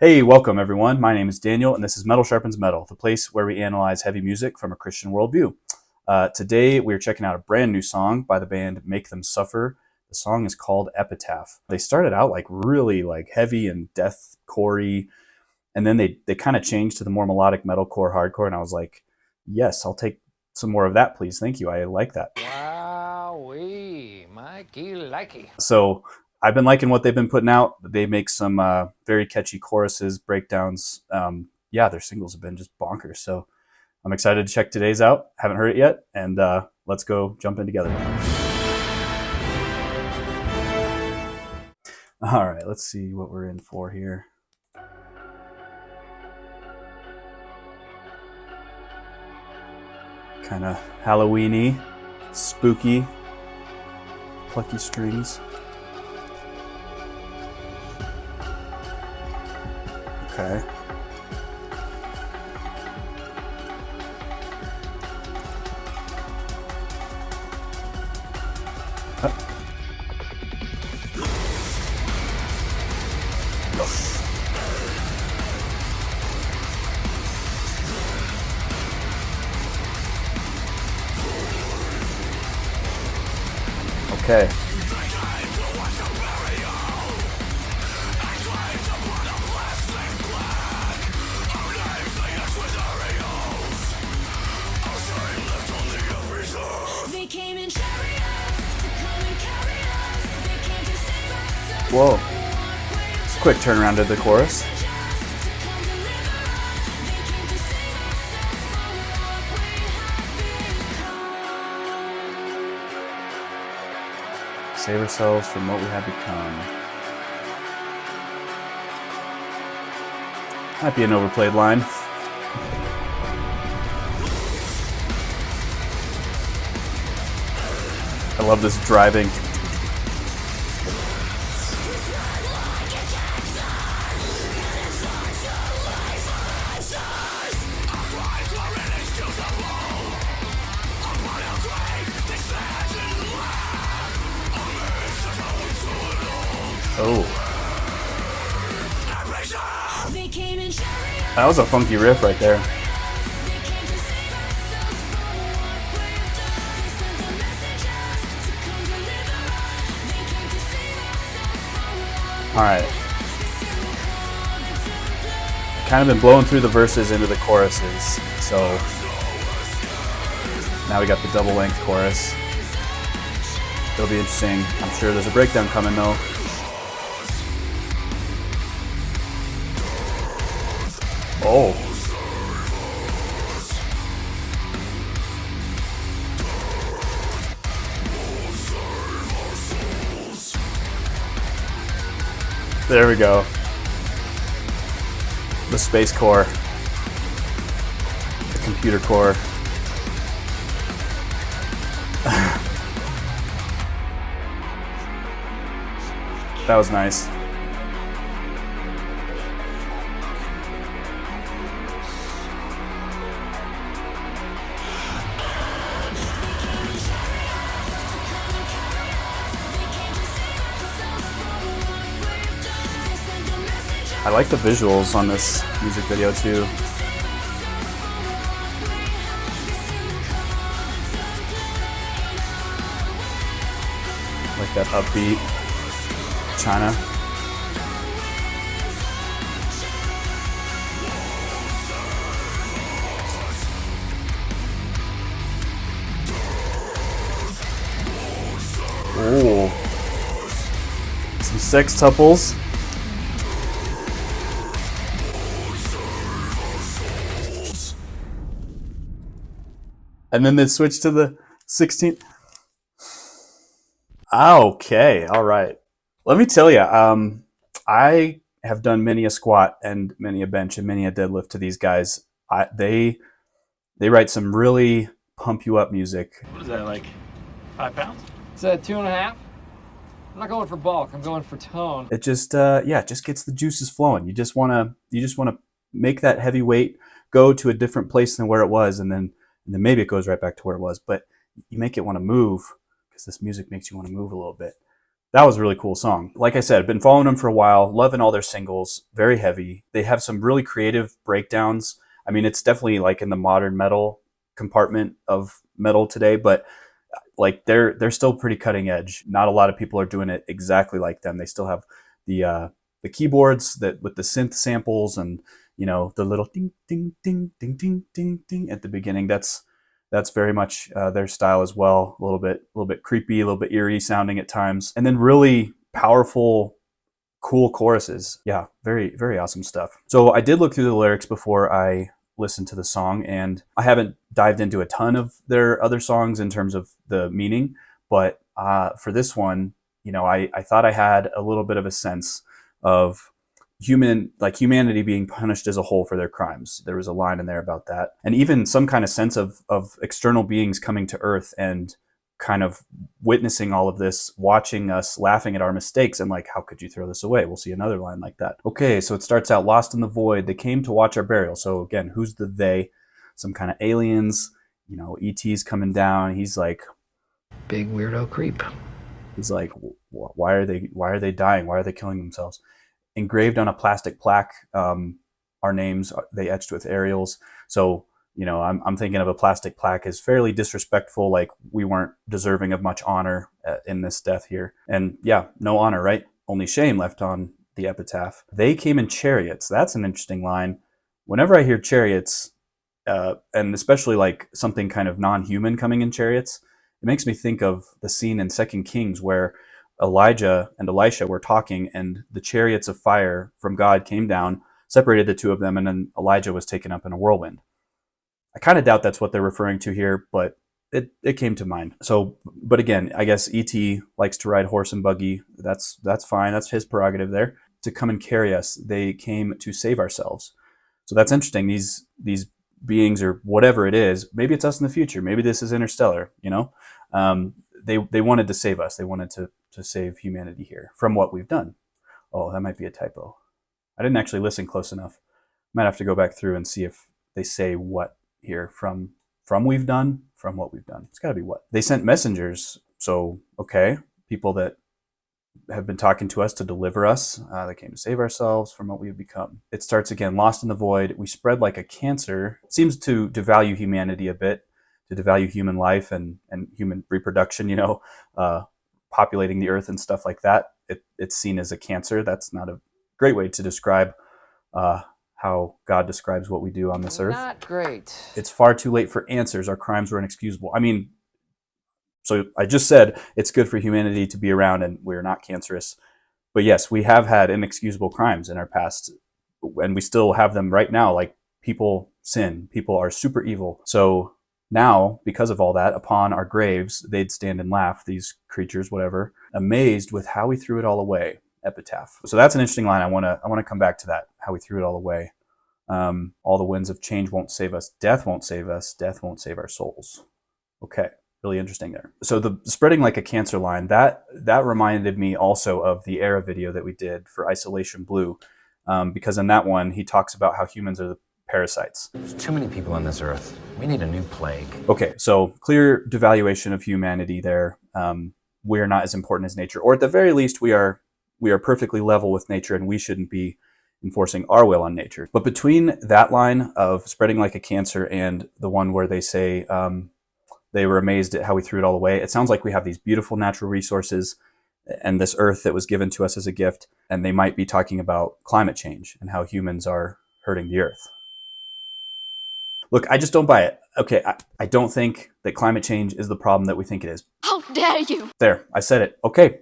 Hey, welcome everyone. My name is Daniel, and this is Metal Sharpens Metal, the place where we analyze heavy music from a Christian worldview. Today, we're checking out a brand new song by the band Make Them Suffer. The song is called Epitaph. They started out really heavy and deathcore-y, and then they kind of changed to the more melodic metalcore, hardcore, and I was like, yes, I'll take some more of that, please. Thank you. I like that. Wowee, Mikey likey. So I've been liking what they've been putting out. They make some very catchy choruses, breakdowns. Their singles have been just bonkers. So I'm excited to check today's out. Haven't heard it yet, and let's go jump in together. All right, let's see what we're in for here. Kind of Halloween-y, spooky, plucky strings. Okay. Okay. Whoa. It's a quick turnaround to the chorus. Save ourselves from what we have become. Might be an overplayed line. I love this driving. Oh. That was a funky riff right there. Alright. Kind of been blowing through the verses into the choruses, so now we got the double length chorus. It'll be interesting. I'm sure there's a breakdown coming though. Oh. There we go. The space core. The computer core. That was nice. I like the visuals on this music video too. Like that upbeat China. Oh, some sextuples. And then they switch to the 16th. Okay, all right. Let me tell you, I have done many a squat and many a bench and many a deadlift to these guys. They write some really pump you up music. What is that, like 5 pounds? It's a 2.5. I'm not going for bulk. I'm going for tone. It just it just gets the juices flowing. You just wanna make that heavy weight go to a different place than where it was, and then maybe it goes right back to where it was. But you make it want to move because this music makes you want to move a little bit. That was a really cool song. Like I said, been following them for a while, loving all their singles, very heavy. They have some really creative breakdowns. I mean, it's definitely like in the modern metal compartment of metal today, but like they're still pretty cutting edge. Not a lot of people are doing it exactly like them. They still have the keyboards that with the synth samples and the little ding ding ding ding ding ding ding at the beginning. That's very much their style as well. A little bit creepy, a little bit eerie sounding at times, and then really powerful, cool choruses. Yeah, very very awesome stuff. So I did look through the lyrics before I listened to the song, and I haven't dived into a ton of their other songs in terms of the meaning, but for this one, I thought I had a little bit of a sense of humanity being punished as a whole for their crimes. There was a line in there about that, and even some kind of sense of external beings coming to Earth and kind of witnessing all of this, watching us, laughing at our mistakes, and like, how could you throw this away? We'll see another line like that. Okay, so it starts out, lost in the void, they came to watch our burial. So again, who's the they? Some kind of aliens, ET's coming down. He's like, big weirdo creep. He's like, why are they dying? Why are they killing themselves? Engraved on a plastic plaque, our names, they etched with aerials. So I'm thinking of a plastic plaque as fairly disrespectful, like we weren't deserving of much honor in this death here. And yeah, no honor, right? Only shame left on the epitaph. They came in chariots. That's an interesting line. Whenever I hear chariots, and especially like something kind of non-human coming in chariots, it makes me think of the scene in 2 Kings where Elijah and Elisha were talking, and the chariots of fire from God came down, separated the two of them, and then Elijah was taken up in a whirlwind. I kind of doubt that's what they're referring to here, but it came to mind. So, but again, I guess E.T. likes to ride horse and buggy. That's fine. That's his prerogative there. To come and carry us, they came to save ourselves. So that's interesting. These beings, or whatever it is, maybe it's us in the future. Maybe this is interstellar. They wanted to save us. They wanted to save humanity here from what we've done. Oh, that might be a typo. I didn't actually listen close enough. Might have to go back through and see if they say what here from we've done, from what we've done. It's got to be what. They sent messengers. So, okay, people that have been talking to us to deliver us. They came to save ourselves from what we've become. It starts again, lost in the void. We spread like a cancer. It seems to devalue humanity a bit, to devalue human life and human reproduction, populating the earth and stuff like that. It's seen as a cancer. That's not a great way to describe how God describes what we do on this earth. Not great. It's far too late for answers. Our crimes were inexcusable. I mean, so I just said it's good for humanity to be around and we're not cancerous. But yes, we have had inexcusable crimes in our past, and we still have them right now. Like, people sin. People are super evil. So now, because of all that, upon our graves, they'd stand and laugh, these creatures, whatever, amazed with how we threw it all away. Epitaph. So that's an interesting line. I want to come back to that, how we threw it all away. All the winds of change won't save us. Death won't save us. Death won't save our souls. Okay, really interesting there. So the spreading like a cancer line, that reminded me also of the Era video that we did for Isolation Blue, because in that one, he talks about how humans are the parasites. There's too many people on this earth. We need a new plague. Okay, so clear devaluation of humanity there. We are not as important as nature, or at the very least, we are perfectly level with nature, and we shouldn't be enforcing our will on nature. But between that line of spreading like a cancer and the one where they say they were amazed at how we threw it all away, it sounds like we have these beautiful natural resources and this earth that was given to us as a gift, and they might be talking about climate change and how humans are hurting the earth. Look, I just don't buy it. Okay, I don't think that climate change is the problem that we think it is. How dare you! There, I said it. Okay,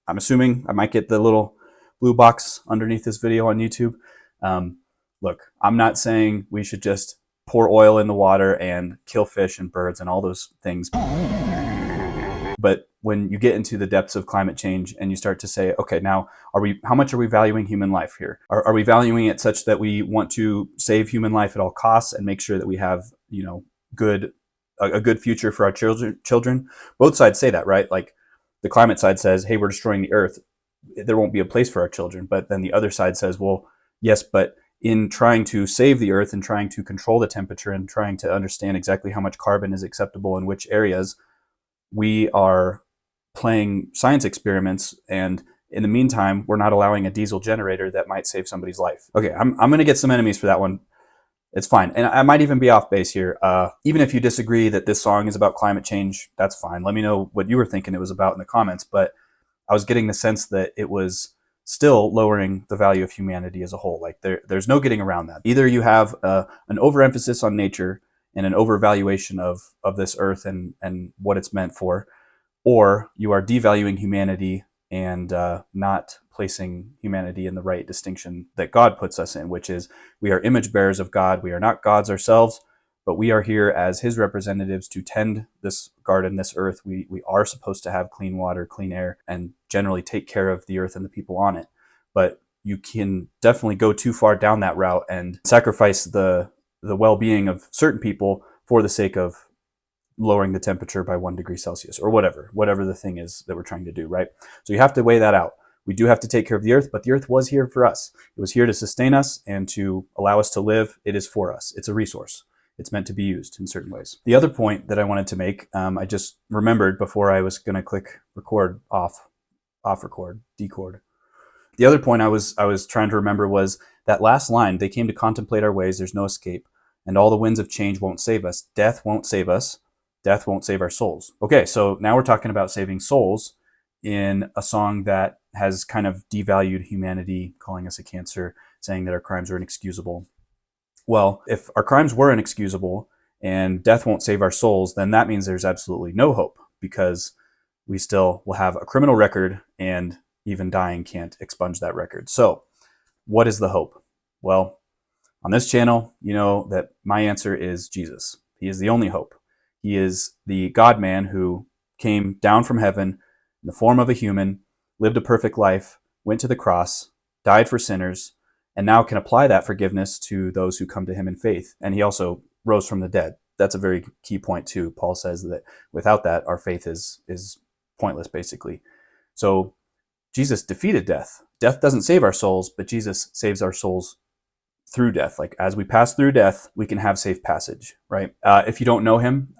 I'm assuming I might get the little blue box underneath this video on YouTube. Look, I'm not saying we should just pour oil in the water and kill fish and birds and all those things. But when you get into the depths of climate change and you start to say, okay, now how much are we valuing human life here? Are we valuing it such that we want to save human life at all costs and make sure that we have, a good future for our children? Both sides say that, right? Like, the climate side says, hey, we're destroying the earth. There won't be a place for our children. But then the other side says, well, yes, but in trying to save the earth and trying to control the temperature and trying to understand exactly how much carbon is acceptable in which areas, we are playing science experiments, and in the meantime, we're not allowing a diesel generator that might save somebody's life. Okay, I'm going to get some enemies for that one. It's fine. And I might even be off base here. Even if you disagree that this song is about climate change, that's fine. Let me know what you were thinking it was about in the comments. But I was getting the sense that it was still lowering the value of humanity as a whole. Like there's no getting around that. Either you have an overemphasis on nature and an overvaluation of this earth and what it's meant for, or you are devaluing humanity and not placing humanity in the right distinction that God puts us in, which is we are image bearers of God. We are not gods ourselves, but we are here as his representatives to tend this garden, this earth. We are supposed to have clean water, clean air, and generally take care of the earth and the people on it. But you can definitely go too far down that route and sacrifice the well-being of certain people for the sake of lowering the temperature by 1 degree Celsius or whatever the thing is that we're trying to do, right? So you have to weigh that out. We do have to take care of the earth, but the earth was here for us. It was here to sustain us and to allow us to live. It is for us. It's a resource. It's meant to be used in certain ways. The other point that I wanted to make, I just remembered before I was going to click record, off record, decord. The other point I was trying to remember was that last line, they came to contemplate our ways, there's no escape, and all the winds of change won't save us. Death won't save us. Death won't save our souls. Okay, so now we're talking about saving souls in a song that has kind of devalued humanity, calling us a cancer, saying that our crimes are inexcusable. Well, if our crimes were inexcusable and death won't save our souls, then that means there's absolutely no hope, because we still will have a criminal record and even dying can't expunge that record. So what is the hope? Well, on this channel, you know that my answer is Jesus. He is the only hope. He is the God-man who came down from heaven in the form of a human, lived a perfect life, went to the cross, died for sinners, and now can apply that forgiveness to those who come to him in faith. And he also rose from the dead. That's a very key point too. Paul says that without that, our faith is pointless, basically. So Jesus defeated death. Death doesn't save our souls, but Jesus saves our souls through death. Like as we pass through death, we can have safe passage, right? If you don't know him,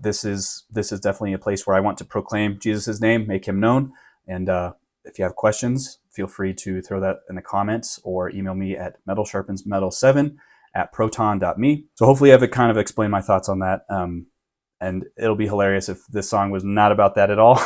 this is definitely a place where I want to proclaim Jesus' name, make him known. And if you have questions, feel free to throw that in the comments or email me at metalsharpensmetal7@proton.me. So hopefully I've kind of explained my thoughts on that. And it'll be hilarious if this song was not about that at all.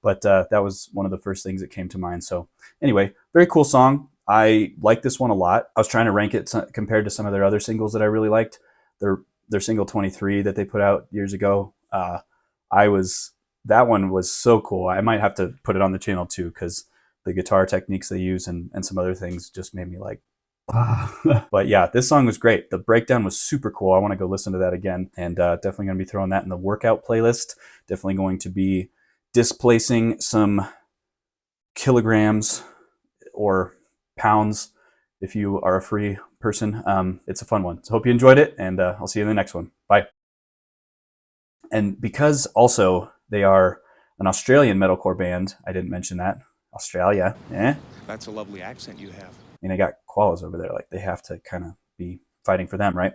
But that was one of the first things that came to mind. So anyway, very cool song. I like this one a lot. I was trying to rank it compared to some of their other singles that I really liked. Their single 23 that they put out years ago. That one was so cool. I might have to put it on the channel too, because the guitar techniques they use and some other things just made me like, But yeah, this song was great. The breakdown was super cool. I want to go listen to that again, and definitely going to be throwing that in the workout playlist. Definitely going to be displacing some kilograms or pounds if you are a free person. It's a fun one. So hope you enjoyed it, and I'll see you in the next one. Bye. And because also they are an Australian metalcore band, I didn't mention that. Australia, eh? That's a lovely accent you have. I mean, I got koalas over there. Like, they have to kind of be fighting for them, right?